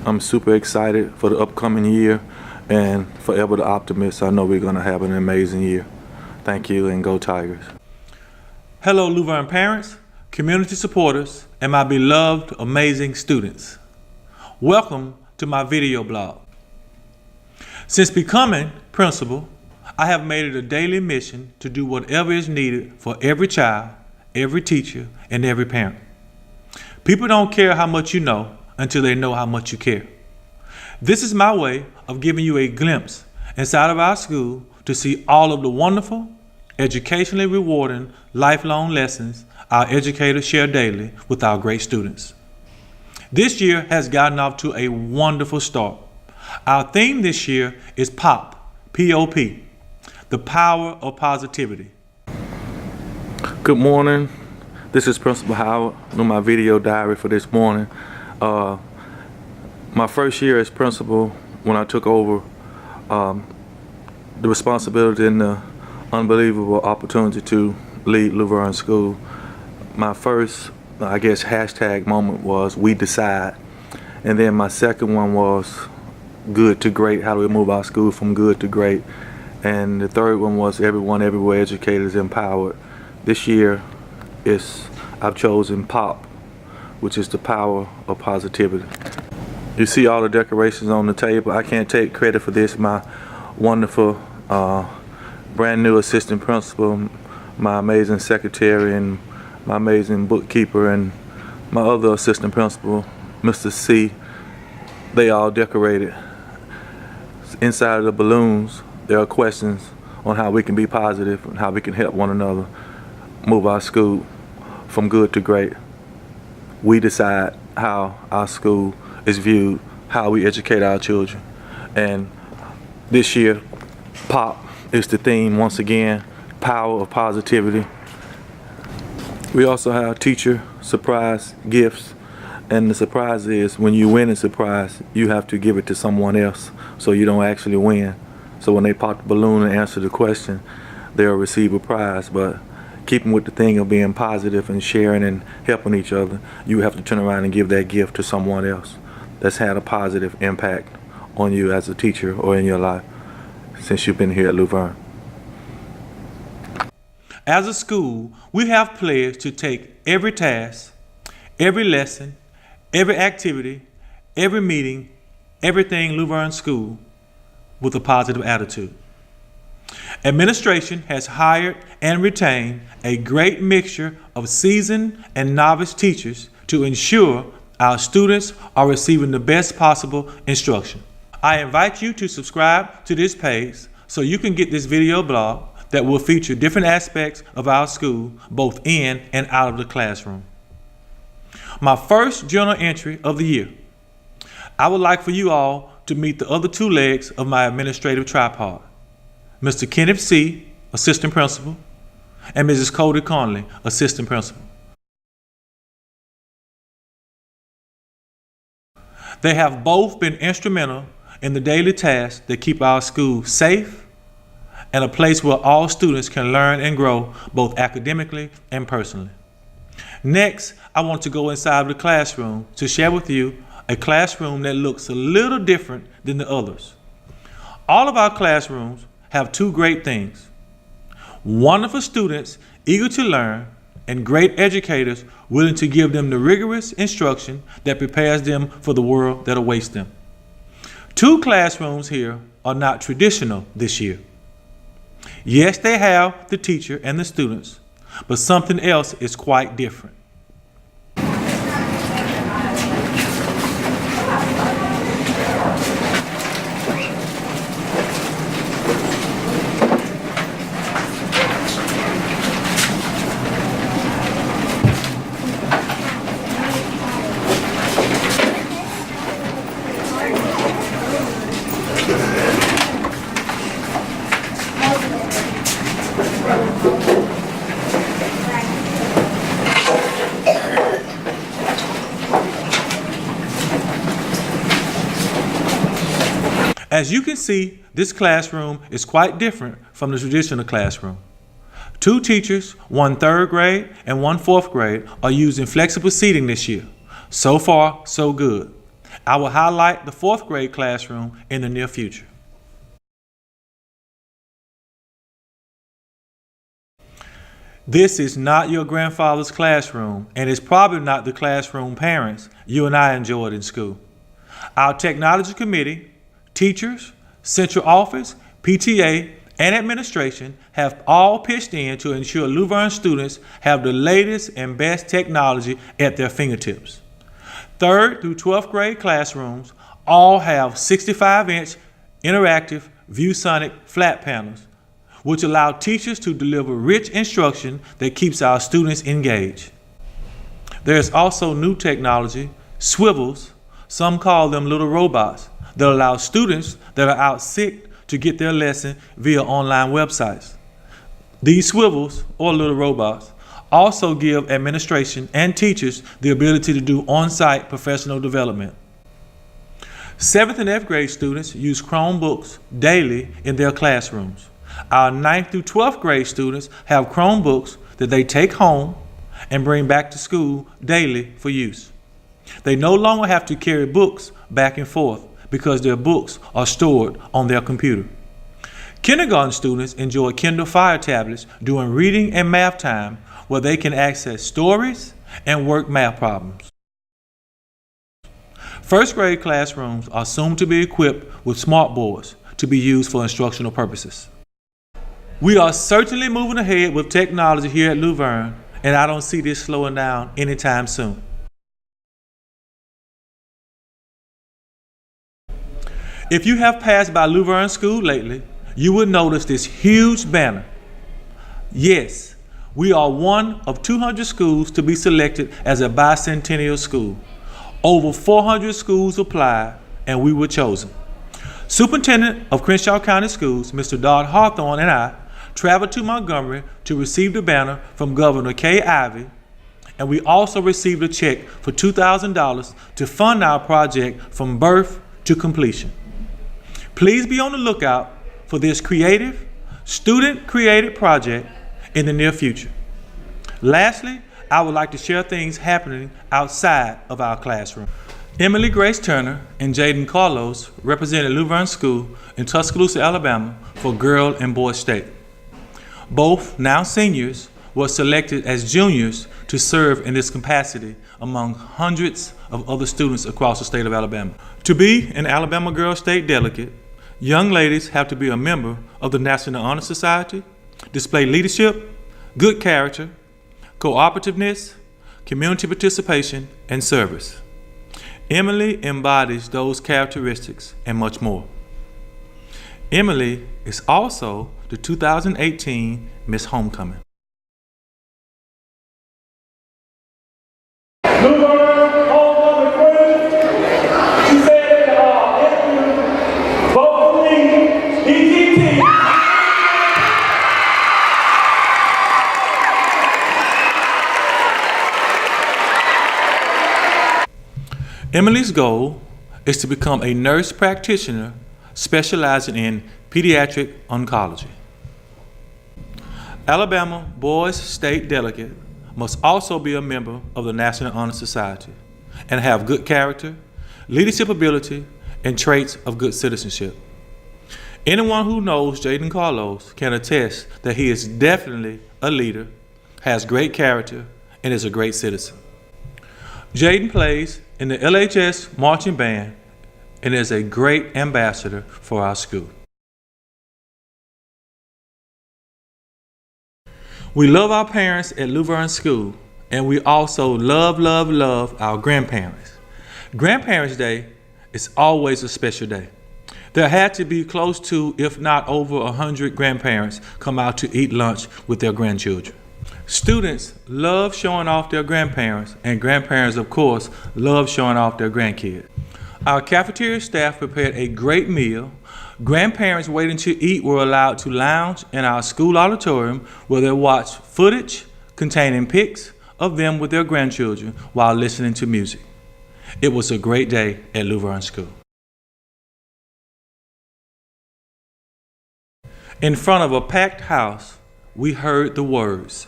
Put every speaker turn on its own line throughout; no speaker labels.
I'm super excited for the upcoming year and forever the optimist. I know we're going to have an amazing year. Thank you, and go Tigers.
Hello, Luverne parents, community supporters, and my beloved, amazing students. Welcome to my video blog. Since becoming principal, I have made it a daily mission to do whatever is needed for every child, every teacher, and every parent. People don't care how much you know until they know how much you care. This is my way of giving you a glimpse inside of our school to see all of the wonderful, educationally rewarding, lifelong lessons our educators share daily with our great students. This year has gotten off to a wonderful start. Our theme this year is POP, P-O-P, the power of positivity.
Good morning. This is Principal Howard on my video diary for this morning. My first year as principal, when I took over the responsibility and the unbelievable opportunity to lead Luverne School, my first, I guess, hashtag moment was we decide. And then my second one was good to great. How do we move our school from good to great? And the third one was everyone, everywhere, educators empowered. This year, I've chosen POP, which is the power of positivity. You see all the decorations on the table. I can't take credit for this. My wonderful brand new assistant principal, my amazing secretary, and my amazing bookkeeper, and my other assistant principal, Mr. C, they all decorated. Inside of the balloons, there are questions on how we can be positive and how we can help one another move our school from good to great. We decide how our school is viewed, how we educate our children. And this year, POP is the theme once again, power of positivity. We also have teacher surprise gifts, and the surprise is when you win a surprise, you have to give it to someone else so you don't actually win. So when they pop the balloon and answer the question, they'll receive a prize. But keeping with the thing of being positive and sharing and helping each other, you have to turn around and give that gift to someone else that's had a positive impact on you as a teacher or in your life since you've been here at Luverne.
As a school, we have pledged to take every task, every lesson, every activity, every meeting, everything Luverne School with a positive attitude. Administration has hired and retained a great mixture of seasoned and novice teachers to ensure our students are receiving the best possible instruction. I invite you to subscribe to this page so you can get this video blog that will feature different aspects of our school, both in and out of the classroom. My first journal entry of the year. I would like for you all to meet the other two legs of my administrative tripod. Mr. Kenneth C., Assistant Principal, and Mrs. Cody Conley, Assistant Principal. They have both been instrumental in the daily tasks that keep our school safe and a place where all students can learn and grow both academically and personally. Next, I want to go inside of the classroom to share with you a classroom that looks a little different than the others. All of our classrooms have two great things: wonderful students eager to learn and great educators willing to give them the rigorous instruction that prepares them for the world that awaits them. Two classrooms here are not traditional this year. Yes, they have the teacher and the students, but something else is quite different. As you can see, this classroom is quite different from the traditional classroom. Two teachers, one third grade and one fourth grade, are using flexible seating this year. So far, so good. I will highlight the 4th grade classroom in the near future. This is not your grandfather's classroom, and it's probably not the classroom parents you and I enjoyed in school. Our technology committee, teachers, central office, PTA, and administration have all pitched in to ensure Luverne students have the latest and best technology at their fingertips. 3rd through 12th grade classrooms all have 65-inch interactive ViewSonic flat panels, which allow teachers to deliver rich instruction that keeps our students engaged. There is also new technology, swivels, some call them little robots, that allow students that are out sick to get their lesson via online websites. These swivels, or little robots, also give administration and teachers the ability to do on-site professional development. 7th and 8th grade students use Chromebooks daily in their classrooms. Our 9th through 12th grade students have Chromebooks that they take home and bring back to school daily for use. They no longer have to carry books back and forth because their books are stored on their computer. Kindergarten students enjoy Kindle Fire tablets during reading and math time, where they can access stories and work math problems. 1st grade classrooms are soon to be equipped with smart boards to be used for instructional purposes. We are certainly moving ahead with technology here at Luverne, and I don't see this slowing down anytime soon. If you have passed by Luverne School lately, you will notice this huge banner. Yes, we are one of 200 schools to be selected as a bicentennial school. Over 400 schools applied, and we were chosen. Superintendent of Crenshaw County Schools, Mr. Dodd Hawthorne, and I traveled to Montgomery to receive the banner from Governor Kay Ivey, and we also received a check for $2,000 to fund our project from birth to completion. Please be on the lookout for this creative, student-created project in the near future. Lastly, I would like to share things happening outside of our classroom. Emily Grace Turner and Jaden Carlos represented Luverne School in Tuscaloosa, Alabama for Girl and Boy State. Both, now seniors, were selected as juniors to serve in this capacity among hundreds of other students across the state of Alabama. To be an Alabama Girl State delegate, young ladies have to be a member of the National Honor Society, display leadership, good character, cooperativeness, community participation, and service. Emily embodies those characteristics and much more. Emily is also the 2018 Miss Homecoming. Emily's goal is to become a nurse practitioner specializing in pediatric oncology. Alabama Boys State Delegate must also be a member of the National Honor Society and have good character, leadership ability, and traits of good citizenship. Anyone who knows Jaden Carlos can attest that he is definitely a leader, has great character, and is a great citizen. Jaden plays in the LHS marching band and is a great ambassador for our school. We love our parents at Luverne School, and we also love our grandparents. Grandparents' Day is always a special day. There had to be close to, if not over 100 grandparents come out to eat lunch with their grandchildren. Students love showing off their grandparents, and grandparents, of course, love showing off their grandkids. Our cafeteria staff prepared a great meal. Grandparents waiting to eat were allowed to lounge in our school auditorium where they watched footage containing pics of them with their grandchildren while listening to music. It was a great day at Luverne School. In front of a packed house, we heard the words,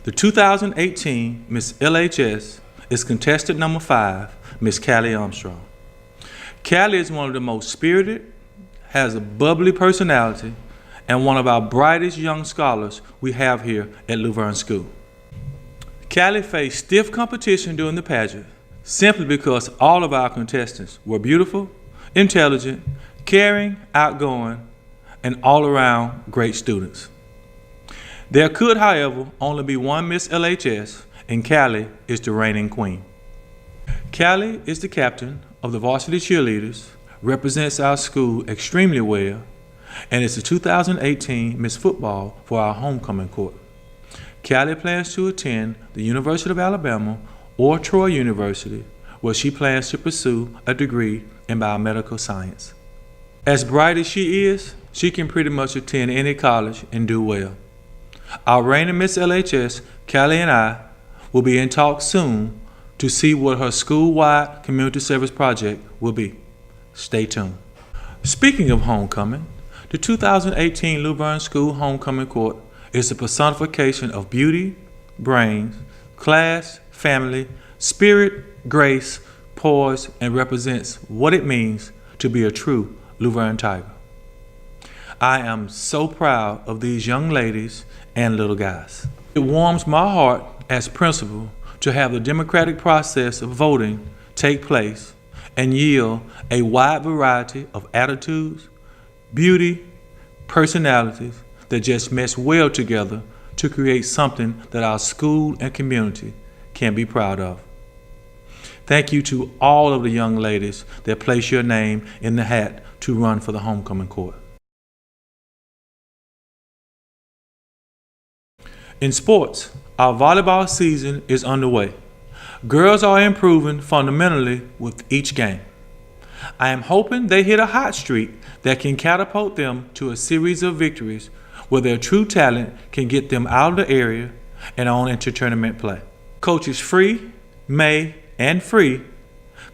"The 2018 Miss LHS is contestant number 5, Miss Callie Armstrong. Callie is one of the most spirited, has a bubbly personality, and one of our brightest young scholars we have here at Luverne School. Callie faced stiff competition during the pageant simply because all of our contestants were beautiful, intelligent, caring, outgoing, and all-around great students. There could, however, only be one Miss LHS, and Callie is the reigning queen. Callie is the captain of the varsity cheerleaders, represents our school extremely well, and is the 2018 Miss Football for our homecoming court. Callie plans to attend the University of Alabama or Troy University, where she plans to pursue a degree in biomedical science. As bright as she is, she can pretty much attend any college and do well. Our reigning Miss LHS, Callie, and I will be in talks soon to see what her school-wide community service project will be. Stay tuned. Speaking of homecoming, the 2018 Luverne School Homecoming Court is the personification of beauty, brains, class, family, spirit, grace, poise, and represents what it means to be a true Luverne Tiger. I am so proud of these young ladies and little guys. It warms my heart as principal to have the democratic process of voting take place and yield a wide variety of attitudes, beauty, personalities that just mesh well together to create something that our school and community can be proud of. Thank you to all of the young ladies that place your name in the hat to run for the homecoming court. In sports, our volleyball season is underway. Girls are improving fundamentally with each game. I am hoping they hit a hot streak that can catapult them to a series of victories where their true talent can get them out of the area and on into tournament play. Coaches Free, May, and Free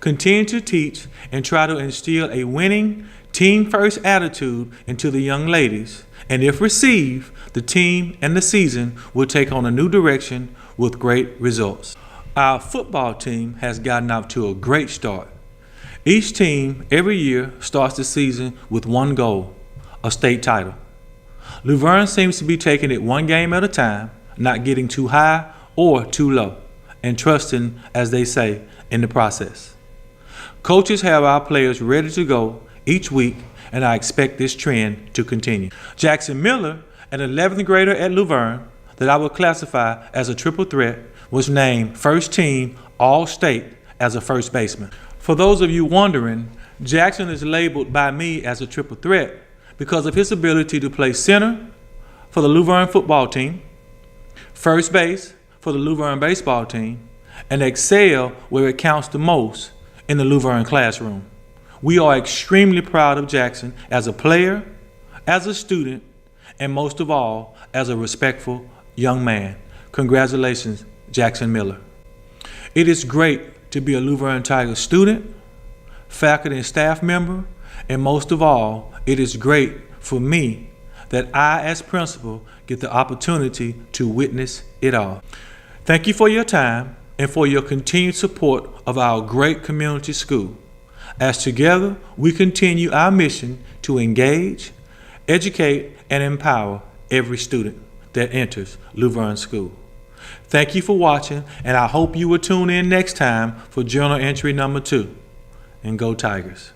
continue to teach and try to instill a winning, team-first attitude into the young ladies, and if received, the team and the season will take on a new direction with great results. Our football team has gotten off to a great start. Each team every year starts the season with one goal, a state title. Luverne seems to be taking it one game at a time, not getting too high or too low, and trusting, as they say, in the process. Coaches have our players ready to go each week, and I expect this trend to continue. Jackson Miller, an 11th grader at Luverne that I would classify as a triple threat, was named first team All-State as a first baseman. For those of you wondering, Jackson is labeled by me as a triple threat because of his ability to play center for the Luverne football team, first base for the Luverne baseball team, and excel where it counts the most in the Luverne classroom. We are extremely proud of Jackson as a player, as a student, and most of all, as a respectful young man. Congratulations, Jackson Miller. It is great to be a Luverne Tiger student, faculty and staff member, and most of all, it is great for me that I, as principal, get the opportunity to witness it all. Thank you for your time and for your continued support of our great community school, as together we continue our mission to engage, educate, and empower every student that enters Luverne School. Thank you for watching, and I hope you will tune in next time for journal entry number 2. And go Tigers.